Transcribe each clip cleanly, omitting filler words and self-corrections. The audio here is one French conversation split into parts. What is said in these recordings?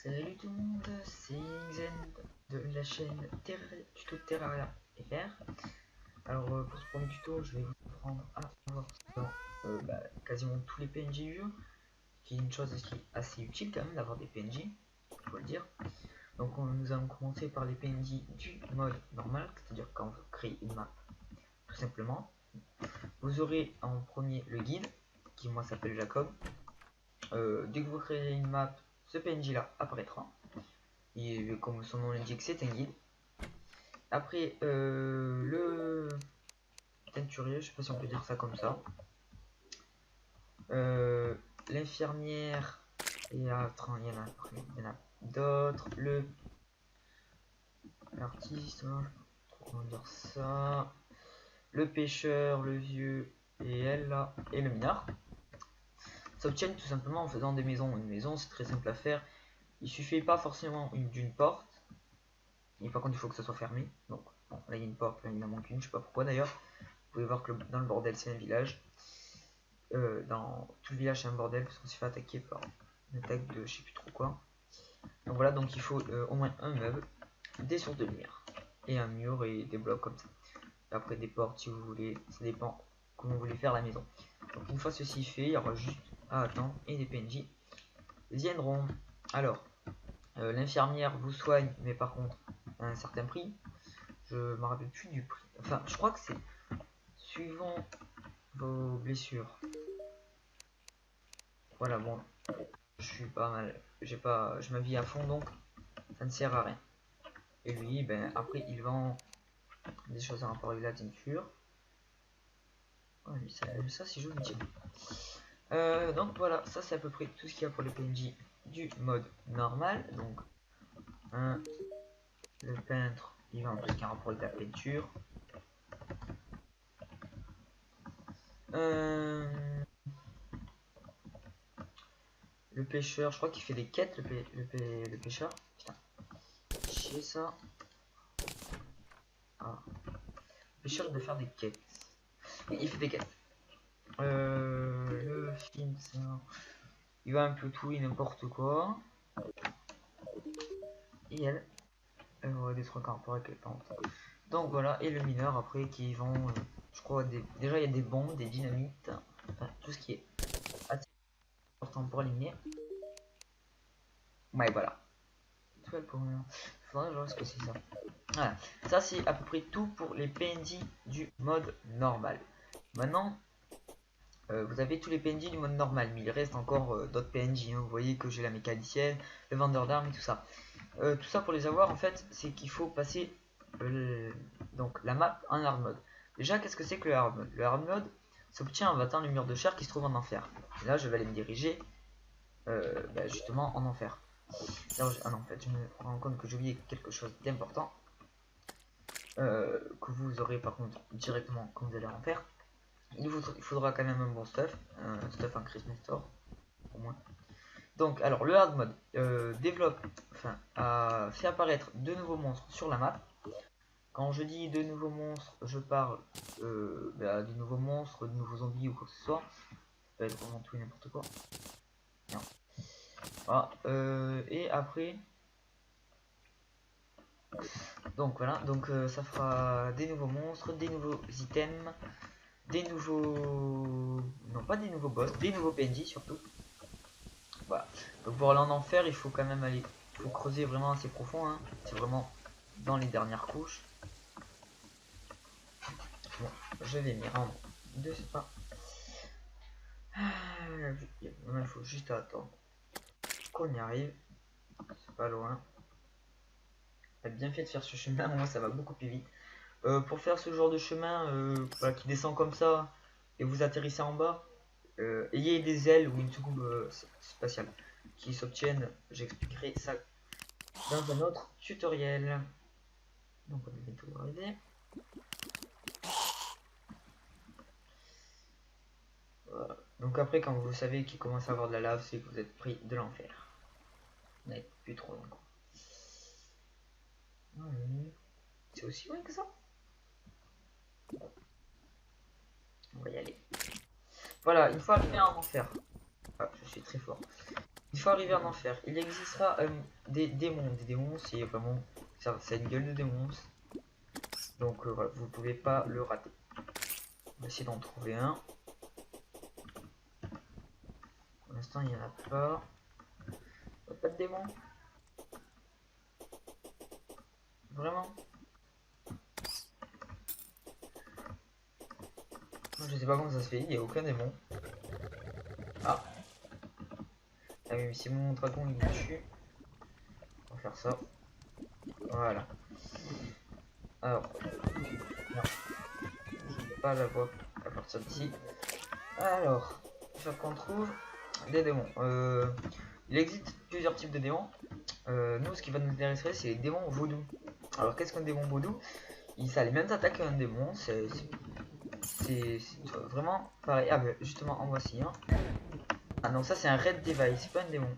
Salut tout le monde, c'est Xen de la chaîne Tuto Terraria FR. Alors pour ce premier tuto, je vais vous apprendre à avoir quasiment tous les PNJ du jeu, qui est une chose assez utile quand même d'avoir des PNJ, il faut le dire. Donc nous allons commencer par les PNJ du mode normal, c'est-à-dire quand vous créez une map, tout simplement. Vous aurez en premier le guide, qui moi s'appelle Jacob. Dès que vous créez une map, ce PNJ là apparaîtra. Et comme son nom l'indique, c'est un guide. Après, le teinturier, je sais pas si on peut dire ça comme ça. L'infirmière, il y en a d'autres. L'artiste, comment dire ça. Le pêcheur, le vieux, et elle là, et le mineur. Ça obtient tout simplement en faisant des maisons. Une maison, c'est très simple à faire. Il suffit pas forcément d'une porte. Et par contre, il faut que ça soit fermé. Donc, bon, là, il y a une porte, là, il en manque une, je sais pas pourquoi d'ailleurs. Vous pouvez voir que dans le bordel, c'est un village. Dans tout le village, c'est un bordel parce qu'on s'est fait attaquer par une attaque de je sais plus trop quoi. Donc voilà, donc il faut au moins un meuble, des sources de lumière, et un mur et des blocs comme ça. Et après, des portes si vous voulez, ça dépend comment vous voulez faire la maison. Donc, une fois ceci fait, il y aura juste à attendre et des PNJ viendront. Alors, l'infirmière vous soigne, mais par contre, à un certain prix. Je me rappelle plus du prix. Enfin, je crois que c'est suivant vos blessures. Voilà, bon, je suis pas mal. Je m'habille à fond, donc ça ne sert à rien. Et lui, ben après, il vend des choses en rapport avec la teinture. Oh, lui, ça c'est joli. Donc voilà, ça c'est à peu près tout ce qu'il y a pour les PNJ du mode normal. Donc, le peintre, il vend tout ce qui a en rapport avec la peinture. Le pêcheur, je crois qu'il fait des quêtes, le pêcheur. Putain, chier ça. Ah. Le pêcheur, il doit faire des quêtes. Oui, il fait des quêtes. Le film, ça. Il va un peu tout et n'importe quoi. Et elle aurait des trucs en rapport avec les pentes. Donc voilà, et le mineur après qui vend, je crois, déjà il y a des bombes, des dynamites, enfin, tout ce qui est assez important pour aligner. Ouais, voilà. Faudrait voir ce que c'est ça. Voilà, ça c'est à peu près tout pour les PNJ du mode normal. Maintenant, vous avez tous les PNJ du mode normal, mais il reste encore d'autres PNJ. Hein. Vous voyez que j'ai la mécanicienne, le vendeur d'armes et tout ça. Tout ça pour les avoir, en fait, c'est qu'il faut passer donc la map en hard mode. Déjà, qu'est-ce que c'est que le hard mode? Le hard mode s'obtient en battant le mur de chair qui se trouve en enfer. Et là, je vais aller me diriger justement en enfer. Là, ah non, en fait, je me rends compte que j'ai oublié quelque chose d'important. Que vous aurez par contre directement quand vous allez en faire. Il faudra quand même un bon stuff, un stuff en Christmas Store au moins. Donc alors le hard mode fait apparaître de nouveaux monstres sur la map. Quand je dis de nouveaux monstres, je parle de nouveaux monstres, de nouveaux zombies ou quoi que ce soit. Ça peut être vraiment tout et n'importe quoi. Non. Voilà. Et après, donc voilà, donc ça fera des nouveaux monstres, des nouveaux items, des nouveaux... Non, pas des nouveaux boss, des nouveaux PNJ surtout. Voilà. Donc pour aller en enfer, il faut quand même aller... Il faut creuser vraiment assez profond. Hein. C'est vraiment dans les dernières couches. Bon, je vais m'y rendre de ce pas. Il faut juste attendre qu'on y arrive. C'est pas loin. C'est bien fait de faire ce chemin, moi ça va beaucoup plus vite. Pour faire ce genre de chemin voilà, qui descend comme ça et vous atterrissez en bas, ayez des ailes ou une soucoupe spatiale qui s'obtiennent. J'expliquerai ça dans un autre tutoriel. Donc on est bientôt arrivé. Voilà. Donc après quand vous savez qu'il commence à avoir de la lave, c'est que vous êtes pris de l'enfer. Vous n'êtes plus trop loin. C'est aussi loin que ça. On va y aller. Voilà, une fois arrivé en enfer. Ah, je suis très fort. Une fois arrivé en enfer, il existera des démons. Des démons, c'est vraiment... C'est une gueule de démons. Donc voilà, vous pouvez pas le rater. On va essayer d'en trouver un. Pour l'instant, il n'y en a pas. Pas de démons. Vraiment. Moi, je sais pas comment ça se fait, il n'y a aucun démon. Ah. Ah oui, mais si mon dragon il me tue. On va faire ça. Voilà. Alors. Non. Je ne peux pas la voir à partir d'ici. Alors. Il faut qu'on trouve des démons. Il existe plusieurs types de démons. Nous, ce qui va nous intéresser, c'est les démons vaudou. Alors, qu'est-ce qu'un démon vaudou? Ça a les mêmes attaques qu'un démon. C'est vraiment pareil. Ah, bah, justement, en voici un. Ah non, ça c'est un Red Device, c'est pas un démon.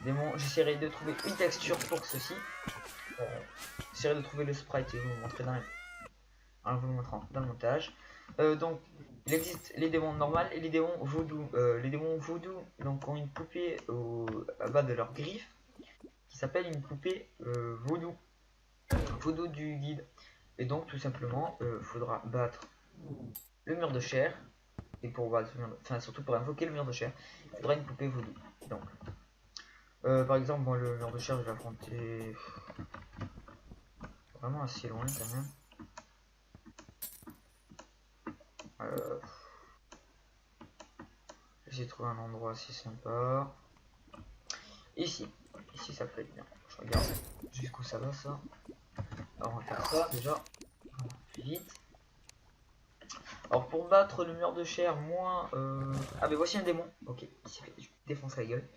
Démon, j'essaierai de trouver une texture pour ceci. J'essaierai de trouver le sprite et vous montrer dans en vous le montrant dans le montage. Donc, il existe les démons normaux et les démons voodoo. Les démons voodoo donc, ont une poupée à bas de leur griffe qui s'appelle une poupée voodoo. Voodoo du guide. Et donc, tout simplement, faudra battre le mur de chair. Et pour battre, enfin, surtout pour invoquer le mur de chair, il faudra une poupée voodoo. Donc, par exemple, moi, le mur de chair, je vais affronter vraiment assez loin quand même. J'ai trouvé un endroit assez sympa. Ici ça peut être bien. Je regarde jusqu'où ça va ça. Alors on va faire ça déjà. Plus vite. Alors pour battre le mur de chair, moi... Ah mais voici un démon. Ok, je défonce la gueule.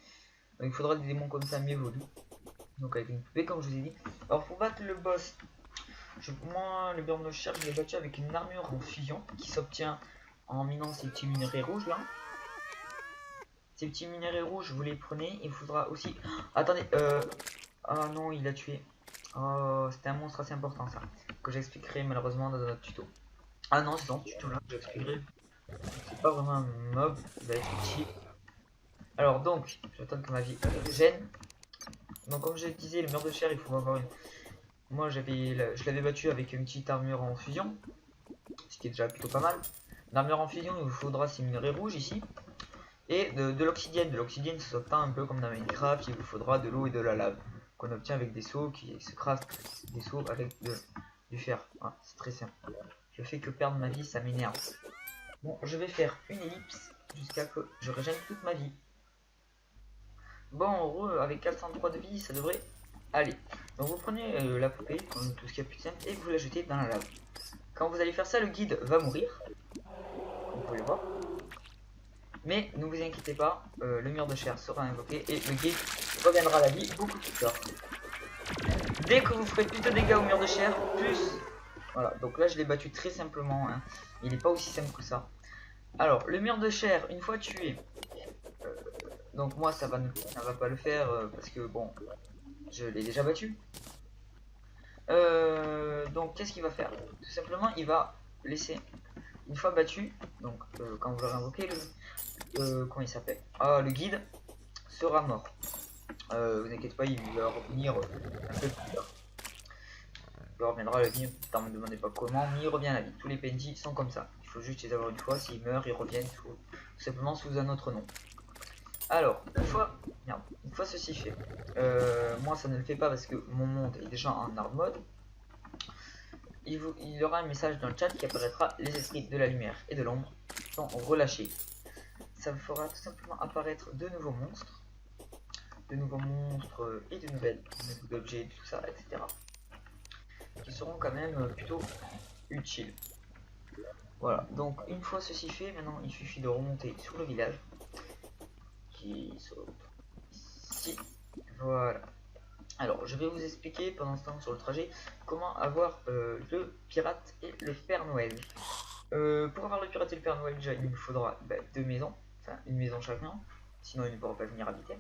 Donc il faudra des démons comme ça, mais vaudou. Donc avec une poupée comme je vous ai dit. Alors pour battre le boss, moi le mur de chair, je l'ai battu avec une armure en fusion qui s'obtient en minant ces petits minerais rouges là. Ces petits minerais rouges, vous les prenez. Il faudra aussi... Oh, attendez, ah non, il a tué. Oh, c'était un monstre assez important ça. Que j'expliquerai malheureusement dans notre tuto. Ah non, c'est dans ce tuto là que j'expliquerai. C'est pas vraiment un mob, ça va être utile. Alors donc, j'attends que ma vie gêne. Donc comme je disais, le mur de chair, il faut avoir une... Moi je l'avais battu avec une petite armure en fusion. Ce qui est déjà plutôt pas mal. L'armure en fusion, il vous faudra ces minerais rouges ici. Et de l'obsidienne. De l'obsidienne, ça s'obtient un peu comme dans Minecraft. Il vous faudra de l'eau et de la lave. Qu'on obtient avec des seaux qui se craftent. Des seaux avec du fer. Ah, c'est très simple. Je fais que perdre ma vie, ça m'énerve. Bon, je vais faire une ellipse jusqu'à que je régène toute ma vie. Bon, en gros, avec 403 de vie, ça devrait aller. Donc vous prenez la poupée, comme tout ce qui est plus simple, et vous la jetez dans la lave. Quand vous allez faire ça, le guide va mourir. Comme vous pouvez le voir. Mais ne vous inquiétez pas, le mur de chair sera invoqué et le guide reviendra à la vie beaucoup plus tard. Dès que vous ferez plus de dégâts au mur de chair, plus... Voilà, donc là je l'ai battu très simplement, hein. Il n'est pas aussi simple que ça. Alors, le mur de chair, une fois tué, donc moi ça va pas le faire parce que bon, je l'ai déjà battu. Donc qu'est-ce qu'il va faire? Tout simplement, il va laisser, une fois battu, donc quand vous l'aurez invoqué, comment il s'appelle? Ah, le guide sera mort. Vous inquiétez pas, il va revenir un peu plus tard. Il reviendra à la vie, ne me demandez pas comment, mais il revient à la vie. Tous les PNJ sont comme ça. Il faut juste les avoir une fois, s'ils meurent, ils reviennent tout simplement sous un autre nom. Alors, une fois ceci fait, moi ça ne le fait pas parce que mon monde est déjà en hard mode. Il y aura un message dans le chat qui apparaîtra: les esprits de la lumière et de l'ombre sont relâchés. Ça vous fera tout simplement apparaître de nouveaux monstres. Et de nouvelles objets, tout ça, etc. Qui seront quand même plutôt utiles. Voilà, donc une fois ceci fait, maintenant il suffit de remonter sur le village. Qui saute ici. Voilà. Alors, je vais vous expliquer pendant ce temps sur le trajet comment avoir le pirate et le Père Noël. Pour avoir le pirate et le Père Noël, déjà, il nous faudra deux maisons, enfin une maison chacun, sinon il ne pourra pas venir habiter.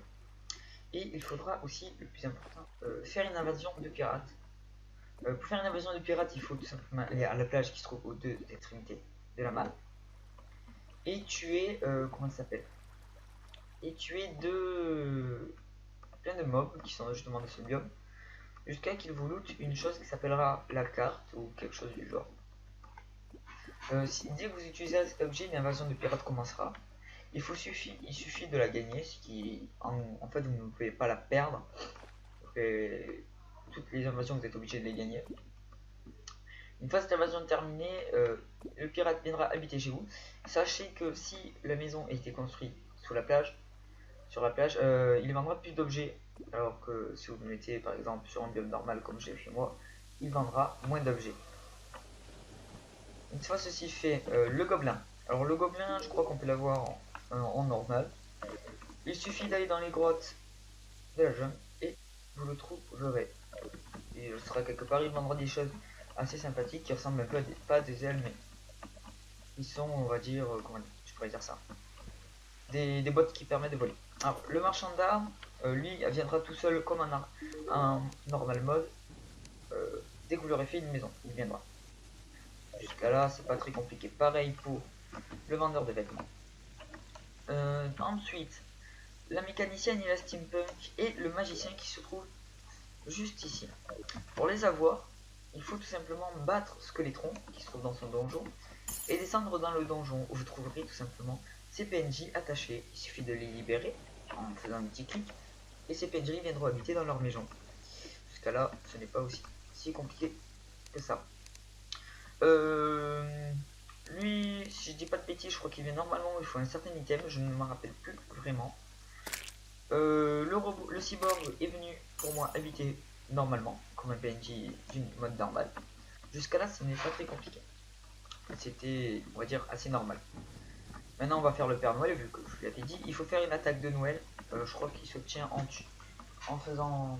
Et il faudra aussi, le plus important, faire une invasion de pirates. Pour faire une invasion de pirates, il faut tout simplement aller à la plage qui se trouve aux deux extrémités de la map et tuer, comment ça s'appelle, et tuer plein de mobs qui sont justement de ce biome, jusqu'à qu'il vous loot une chose qui s'appellera la carte ou quelque chose du genre. Dès que vous utilisez cet objet, l'invasion de pirates commencera. Il suffit de la gagner, ce qui en fait vous ne pouvez pas la perdre. Toutes les invasions vous êtes obligé de les gagner. Une fois cette invasion terminée, le pirate viendra habiter chez vous. Sachez que si la maison a été construite sur la plage, il vendra plus d'objets, alors que si vous le mettez par exemple sur un biome normal comme j'ai fait moi, il vendra moins d'objets. Une fois ceci fait, le gobelin. Alors le gobelin, je crois qu'on peut l'avoir en normal. Il suffit d'aller dans les grottes de la jungle et vous le trouverez. Il sera quelque part, il vendra des choses assez sympathiques qui ressemblent un peu à pas des ailes, mais ils sont, on va dire, comment je pourrais dire ça, des bottes qui permettent de voler. Alors le marchand d'armes, lui, viendra tout seul comme un normal mode. Dès que vous l'aurez fait une maison, il viendra. Jusqu'à là, c'est pas très compliqué. Pareil pour le vendeur de vêtements. Ensuite, la mécanicienne et la steampunk et le magicien qui se trouve juste ici. Pour les avoir, il faut tout simplement battre Skeletron qui se trouve dans son donjon et descendre dans le donjon où vous trouverez tout simplement ces PNJ attachés. Il suffit de les libérer en faisant un petit clic et ces PNJ viendront habiter dans leur maison. Jusqu'à là, ce n'est pas aussi si compliqué que ça. Lui, si je dis pas de bêtises, je crois qu'il vient normalement, il faut un certain item, je ne m'en rappelle plus vraiment. Le cyborg est venu pour moi habiter normalement, comme un PNJ d'une mode normale. Jusqu'à là, ce n'est pas très compliqué. C'était, on va dire, assez normal. Maintenant, on va faire le Père Noël, vu que je vous l'avais dit. Il faut faire une attaque de Noël. Je crois qu'il se tient en faisant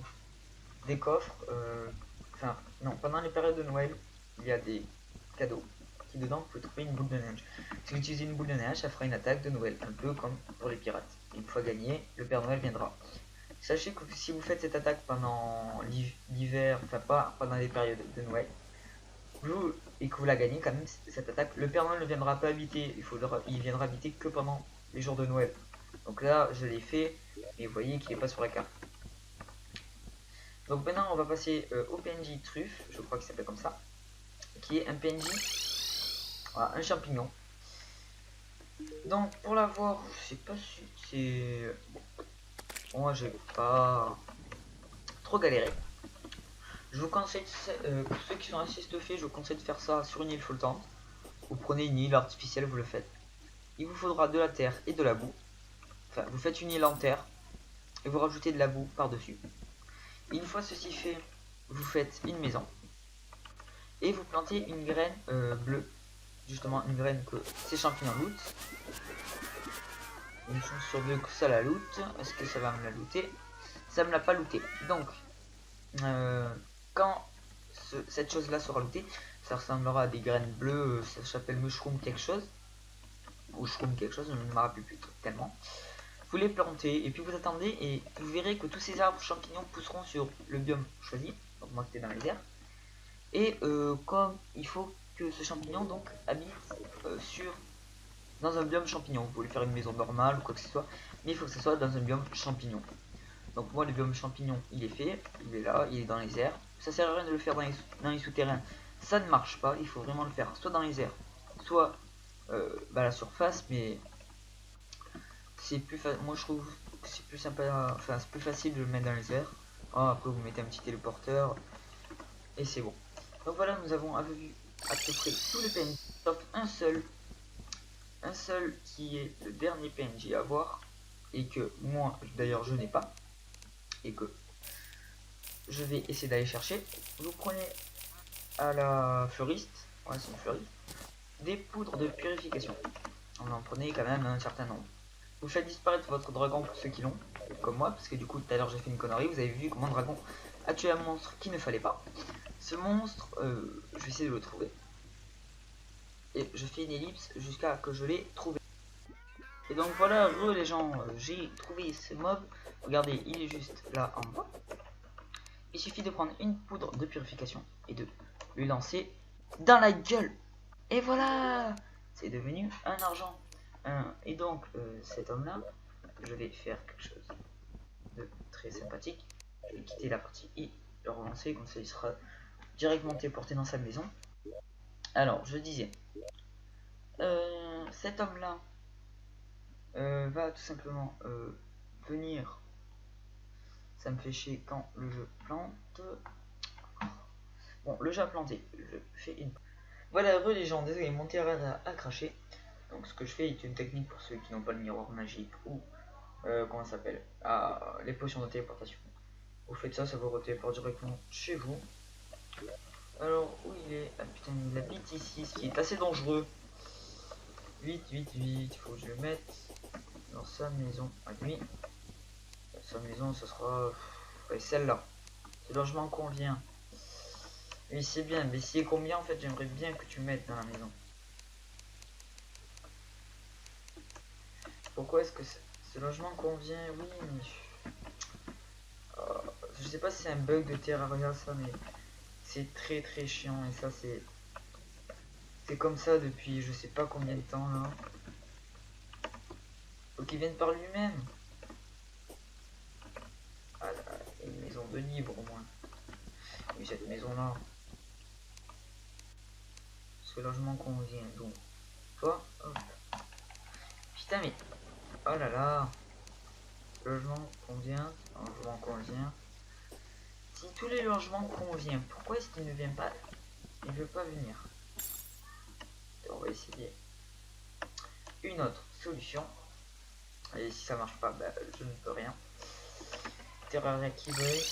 des coffres. Enfin, non, pendant les périodes de Noël, il y a des cadeaux qui dedans vous pouvez trouver une boule de neige. Si vous utilisez une boule de neige, ça fera une attaque de Noël, un peu comme pour les pirates. Une fois gagné, le Père Noël viendra. Sachez que si vous faites cette attaque pendant l'hiver, enfin pas pendant les périodes de Noël, et que vous la gagnez quand même cette attaque, le Père Noël ne viendra pas habiter, il viendra habiter que pendant les jours de Noël. Donc là, je l'ai fait, et vous voyez qu'il n'est pas sur la carte. Donc maintenant, on va passer au PNJ Truffe, je crois qu'il s'appelle comme ça, qui est un PNJ, voilà, un champignon. Donc pour l'avoir, je sais pas si c'est... Bon, moi j'ai pas trop galéré. Je vous conseille, pour ceux qui sont assez stuffés, je vous conseille de faire ça sur une île flottante. Vous prenez une île artificielle, vous le faites. Il vous faudra de la terre et de la boue. Enfin, vous faites une île en terre et vous rajoutez de la boue par-dessus. Une fois ceci fait, vous faites une maison et vous plantez une graine bleue. Justement, une graine que ces champignons lootent. Une chance sur deux que ça la loot. Est-ce que ça va me la looter? Ça me l'a pas looté. Donc, quand cette chose là sera lootée, ça ressemblera à des graines bleues, ça s'appelle mushroom quelque chose, ou shroom quelque chose, je ne me rappelle plus tellement. Vous les plantez et puis vous attendez et vous verrez que tous ces arbres champignons pousseront sur le biome choisi. Donc moi c'était dans les airs. Et comme il faut que ce champignon donc habite dans un biome champignon. Vous voulez faire une maison normale ou quoi que ce soit, mais il faut que ce soit dans un biome champignon. Donc moi le biome champignon il est fait, il est là, il est dans les airs. Ça sert à rien de le faire dans les souterrains, ça ne marche pas, il faut vraiment le faire soit dans les airs, soit à la surface, mais c'est plus moi je trouve que c'est plus sympa, enfin c'est plus facile de le mettre dans les airs. Après vous mettez un petit téléporteur et c'est bon. Donc voilà, nous avons vu à peu près tous les PNJ sauf un seul qui est le dernier PNJ à voir et que moi d'ailleurs je n'ai pas et que je vais essayer d'aller chercher. Vous prenez à la fleuriste, ouais c'est une fleuriste, des poudres de purification. On en prenait quand même un certain nombre. Vous faites disparaître votre dragon pour ceux qui l'ont, comme moi, parce que du coup tout à l'heure j'ai fait une connerie, vous avez vu comment dragon a tué un monstre qu'il ne fallait pas. Ce monstre, je vais essayer de le trouver. Et je fais une ellipse jusqu'à que je l'ai trouvé. Et donc voilà, les gens, j'ai trouvé ce mob. Regardez, il est juste là en bas. Il suffit de prendre une poudre de purification et de lui lancer dans la gueule. Et voilà, c'est devenu un argent. Et donc cet homme là, je vais faire quelque chose de très sympathique. Je vais quitter la partie et le relancer, comme ça il sera directement téléporté dans sa maison. Alors, je disais, cet homme-là va tout simplement venir. Ça me fait chier quand le jeu plante. Bon, le jeu a planté. Je fais une. Voilà, heureux les gens, désolé, mon terrain a craché. Donc, ce que je fais est une technique pour ceux qui n'ont pas le miroir magique ou comment ça s'appelle, les potions de téléportation. Vous faites ça, ça vous retéléporte directement chez vous. Alors, où il est? Ah putain, il habite ici, ce qui est assez dangereux. Vite, vite, vite, il faut que je le mette dans sa maison à lui. Sa maison, ce sera ouais, celle-là. Ce logement convient. Oui, c'est bien, mais si est combien en fait, j'aimerais bien que tu mettes dans la maison. Pourquoi est-ce que ce logement convient? Oui, mais je sais pas si c'est un bug de Terraria ça, mais c'est très très chiant et ça c'est comme ça depuis je sais pas combien de temps là. Faut qu'il vienne par lui-même. Ah là, une maison de libre au moins. Oui, cette maison là. Ce logement convient donc. Toi, hop. Putain mais. Oh là là. Logement convient. Logement convient. Si tous les logements conviennent, pourquoi est-ce qu'il ne vient pas? Il ne veut pas venir. On va essayer une autre solution. Et si ça marche pas, bah, je ne peux rien. Terraria qui brille.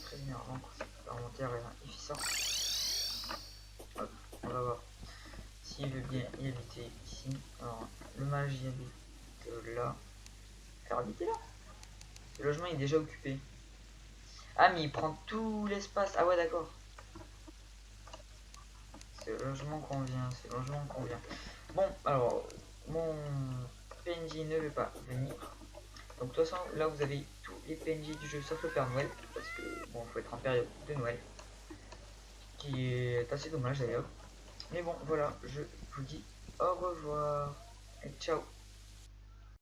Très bien, mon terraria efficient. Hop, on va voir s'il veut bien y habiter ici. Alors, le mage y habite là. Faire habiter là. Le logement est déjà occupé. Ah, mais il prend tout l'espace. Ah ouais, d'accord. Ce logement convient, ce logement convient. Bon, alors, mon PNJ ne veut pas venir. Donc de toute façon, là vous avez tous les PNJ du jeu sauf le Père Noël. Parce que, bon, il faut être en période de Noël. Qui est assez dommage d'ailleurs. Mais bon, voilà, je vous dis au revoir et ciao.